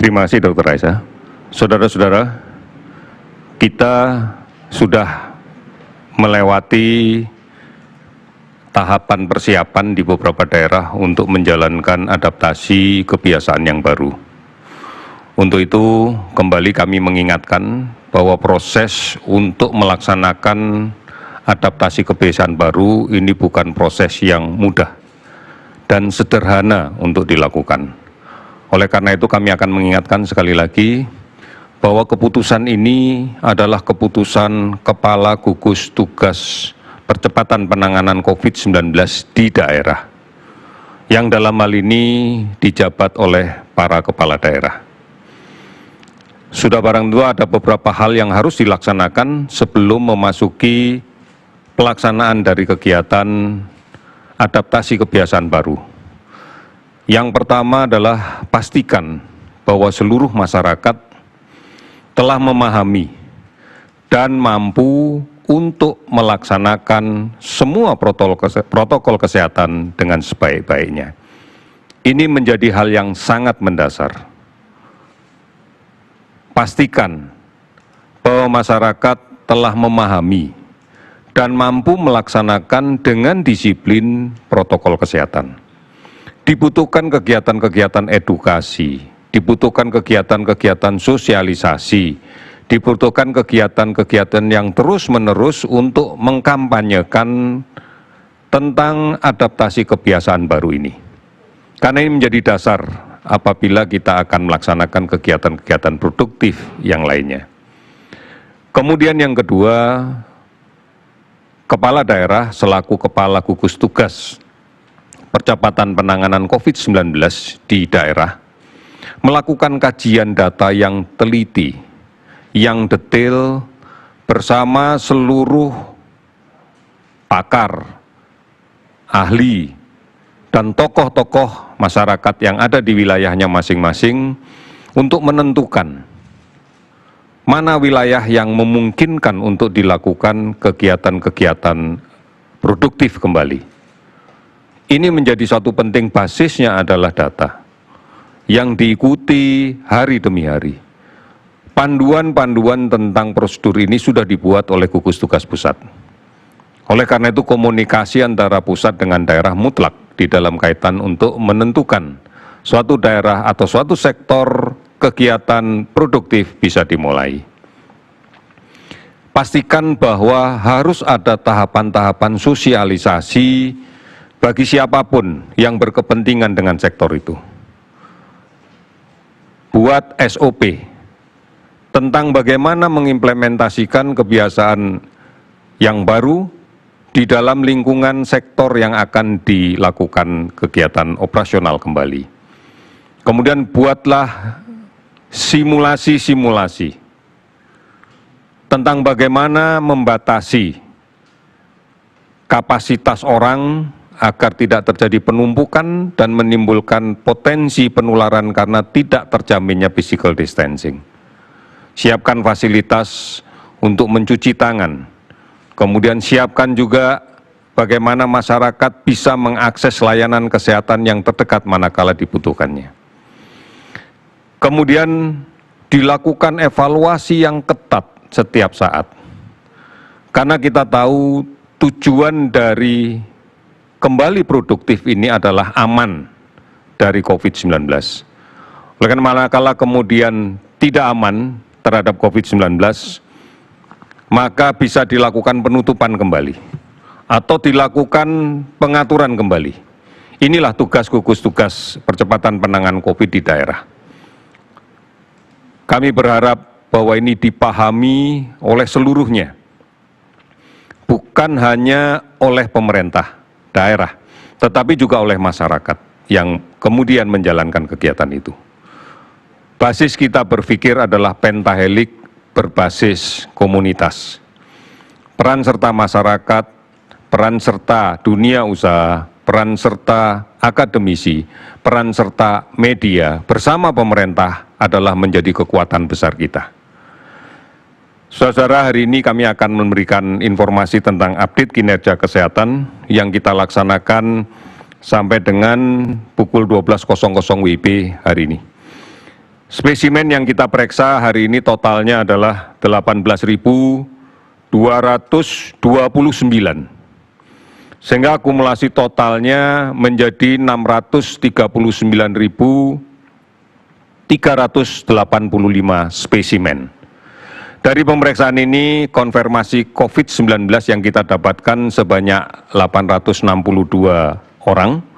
Terima kasih Dr. Raisa. Saudara-saudara, kita sudah melewati tahapan persiapan di beberapa daerah untuk menjalankan adaptasi kebiasaan yang baru. Untuk itu, kembali kami mengingatkan bahwa proses untuk melaksanakan adaptasi kebiasaan baru ini bukan proses yang mudah dan sederhana untuk dilakukan. Oleh karena itu kami akan mengingatkan sekali lagi bahwa keputusan ini adalah keputusan Kepala Gugus Tugas Percepatan Penanganan COVID-19 di daerah, yang dalam hal ini dijabat oleh para kepala daerah. Sudah barang tentu ada beberapa hal yang harus dilaksanakan sebelum memasuki pelaksanaan dari kegiatan adaptasi kebiasaan baru. Yang pertama adalah pastikan bahwa seluruh masyarakat telah memahami dan mampu untuk melaksanakan semua protokol kesehatan dengan sebaik-baiknya. Ini menjadi hal yang sangat mendasar. Pastikan bahwa masyarakat telah memahami dan mampu melaksanakan dengan disiplin protokol kesehatan. Dibutuhkan kegiatan-kegiatan edukasi, dibutuhkan kegiatan-kegiatan sosialisasi, dibutuhkan kegiatan-kegiatan yang terus-menerus untuk mengkampanyekan tentang adaptasi kebiasaan baru ini. Karena ini menjadi dasar apabila kita akan melaksanakan kegiatan-kegiatan produktif yang lainnya. Kemudian yang kedua, kepala daerah selaku kepala gugus tugas percepatan penanganan COVID-19 di daerah melakukan kajian data yang teliti, yang detail bersama seluruh pakar, ahli, dan tokoh-tokoh masyarakat yang ada di wilayahnya masing-masing untuk menentukan mana wilayah yang memungkinkan untuk dilakukan kegiatan-kegiatan produktif kembali. Ini menjadi suatu penting, basisnya adalah data yang diikuti hari demi hari. Panduan-panduan tentang prosedur ini sudah dibuat oleh gugus tugas pusat. Oleh karena itu komunikasi antara pusat dengan daerah mutlak di dalam kaitan untuk menentukan suatu daerah atau suatu sektor kegiatan produktif bisa dimulai. Pastikan bahwa harus ada tahapan-tahapan sosialisasi bagi siapapun yang berkepentingan dengan sektor itu. Buat SOP tentang bagaimana mengimplementasikan kebiasaan yang baru di dalam lingkungan sektor yang akan dilakukan kegiatan operasional kembali. Kemudian buatlah simulasi-simulasi tentang bagaimana membatasi kapasitas orang agar tidak terjadi penumpukan dan menimbulkan potensi penularan karena tidak terjaminnya physical distancing. Siapkan fasilitas untuk mencuci tangan, kemudian siapkan juga bagaimana masyarakat bisa mengakses layanan kesehatan yang terdekat manakala dibutuhkannya. Kemudian dilakukan evaluasi yang ketat setiap saat, karena kita tahu tujuan dari kembali produktif ini adalah aman dari COVID-19. Oleh karena manakala kemudian tidak aman terhadap COVID-19, maka bisa dilakukan penutupan kembali atau dilakukan pengaturan kembali. Inilah tugas gugus tugas percepatan penanganan COVID di daerah. Kami berharap bahwa ini dipahami oleh seluruhnya, bukan hanya oleh pemerintah daerah, tetapi juga oleh masyarakat yang kemudian menjalankan kegiatan itu. Basis kita berpikir adalah pentahelik berbasis komunitas. Peran serta masyarakat, peran serta dunia usaha, peran serta akademisi, peran serta media bersama pemerintah adalah menjadi kekuatan besar kita. Saudara, hari ini kami akan memberikan informasi tentang update kinerja kesehatan yang kita laksanakan sampai dengan pukul 12.00 WIB hari ini. Spesimen yang kita periksa hari ini totalnya adalah 18.229, sehingga akumulasi totalnya menjadi 639.385 spesimen. Dari pemeriksaan ini, konfirmasi COVID-19 yang kita dapatkan sebanyak 862 orang,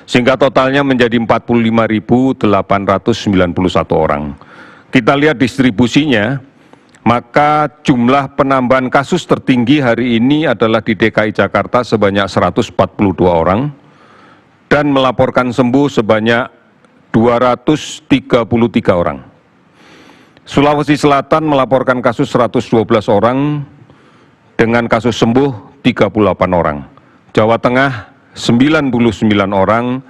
sehingga totalnya menjadi 45.891 orang. Kita lihat distribusinya, maka jumlah penambahan kasus tertinggi hari ini adalah di DKI Jakarta sebanyak 142 orang, dan melaporkan sembuh sebanyak 233 orang. Sulawesi Selatan melaporkan kasus 112 orang dengan kasus sembuh 38 orang. Jawa Tengah 99 orang,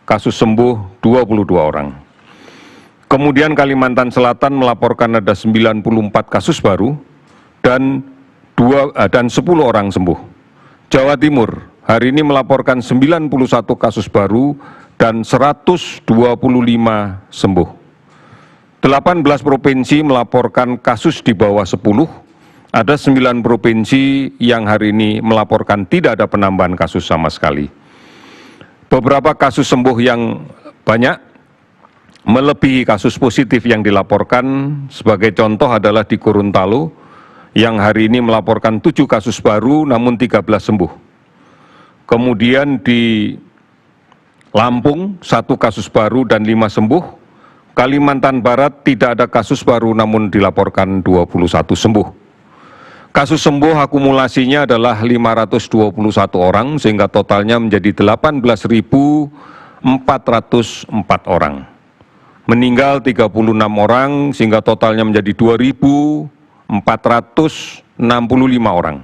kasus sembuh 22 orang. Kemudian Kalimantan Selatan melaporkan ada 94 kasus baru dan 10 orang sembuh. Jawa Timur hari ini melaporkan 91 kasus baru dan 125 sembuh. 18 provinsi melaporkan kasus di bawah 10, ada 9 provinsi yang hari ini melaporkan tidak ada penambahan kasus sama sekali. Beberapa kasus sembuh yang banyak melebihi kasus positif yang dilaporkan. Sebagai contoh adalah di Gorontalo yang hari ini melaporkan 7 kasus baru namun 13 sembuh. Kemudian di Lampung 1 kasus baru dan 5 sembuh. Kalimantan Barat tidak ada kasus baru namun dilaporkan 21 sembuh. Kasus sembuh akumulasinya adalah 521 orang sehingga totalnya menjadi 18.404 orang. Meninggal 36 orang sehingga totalnya menjadi 2.465 orang.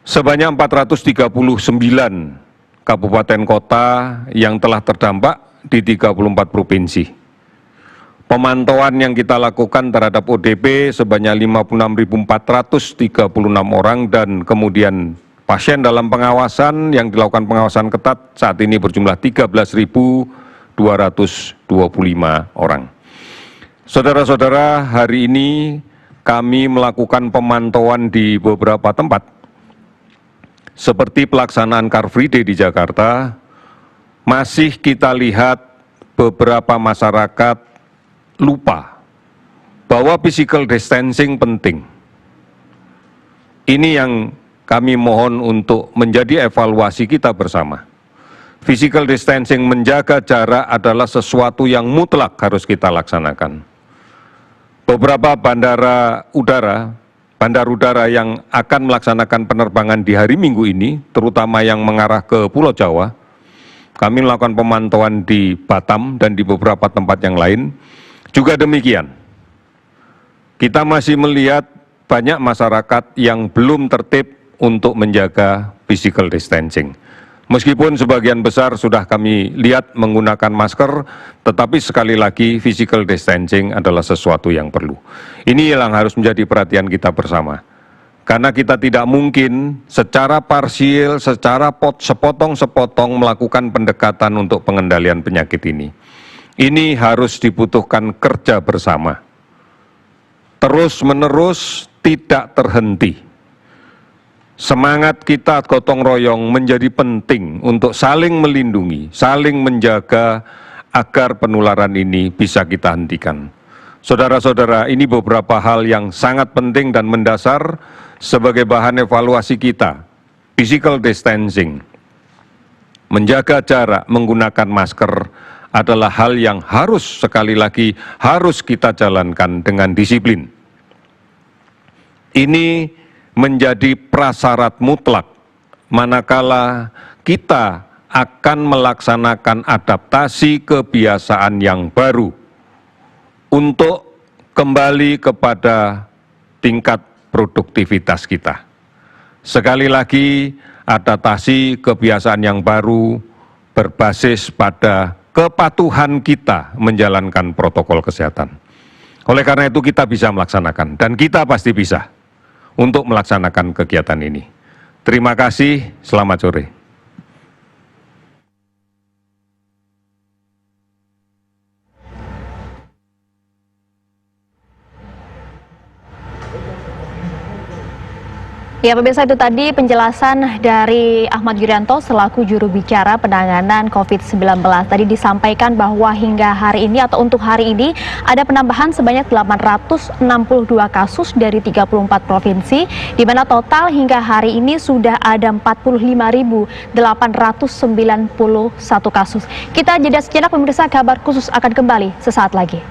Sebanyak 439 kabupaten kota yang telah terdampak di 34 provinsi. Pemantauan yang kita lakukan terhadap ODP sebanyak 56.436 orang dan kemudian pasien dalam pengawasan yang dilakukan pengawasan ketat saat ini berjumlah 13.225 orang. Saudara-saudara, hari ini kami melakukan pemantauan di beberapa tempat seperti pelaksanaan Car Free Day di Jakarta. Masih kita lihat beberapa masyarakat lupa bahwa physical distancing penting. Ini yang kami mohon untuk menjadi evaluasi kita bersama. Physical distancing, menjaga jarak adalah sesuatu yang mutlak harus kita laksanakan. Beberapa bandar udara yang akan melaksanakan penerbangan di hari Minggu ini, terutama yang mengarah ke Pulau Jawa, kami melakukan pemantauan di Batam dan di beberapa tempat yang lain. Juga demikian, kita masih melihat banyak masyarakat yang belum tertib untuk menjaga physical distancing. Meskipun sebagian besar sudah kami lihat menggunakan masker, tetapi sekali lagi physical distancing adalah sesuatu yang perlu. Ini yang harus menjadi perhatian kita bersama. Karena kita tidak mungkin secara parsial, secara sepotong-sepotong melakukan pendekatan untuk pengendalian penyakit ini. Ini harus dibutuhkan kerja bersama. Terus-menerus tidak terhenti. Semangat kita gotong royong menjadi penting untuk saling melindungi, saling menjaga agar penularan ini bisa kita hentikan. Saudara-saudara, ini beberapa hal yang sangat penting dan mendasar sebagai bahan evaluasi kita. Physical distancing, menjaga jarak, menggunakan masker adalah hal yang sekali lagi harus kita jalankan dengan disiplin. Ini menjadi prasyarat mutlak manakala kita akan melaksanakan adaptasi kebiasaan yang baru untuk kembali kepada tingkat produktivitas kita. Sekali lagi, adaptasi kebiasaan yang baru berbasis pada kepatuhan kita menjalankan protokol kesehatan. Oleh karena itu kita bisa melaksanakan, dan kita pasti bisa untuk melaksanakan kegiatan ini. Terima kasih, selamat sore. Ya, pemirsa, itu tadi penjelasan dari Ahmad Yuryanto selaku juru bicara penanganan COVID-19. Tadi disampaikan bahwa hingga hari ini atau untuk hari ini ada penambahan sebanyak 862 kasus dari 34 provinsi, di mana total hingga hari ini sudah ada 45.891 kasus. Kita jeda sejenak, pemirsa, kabar khusus akan kembali sesaat lagi.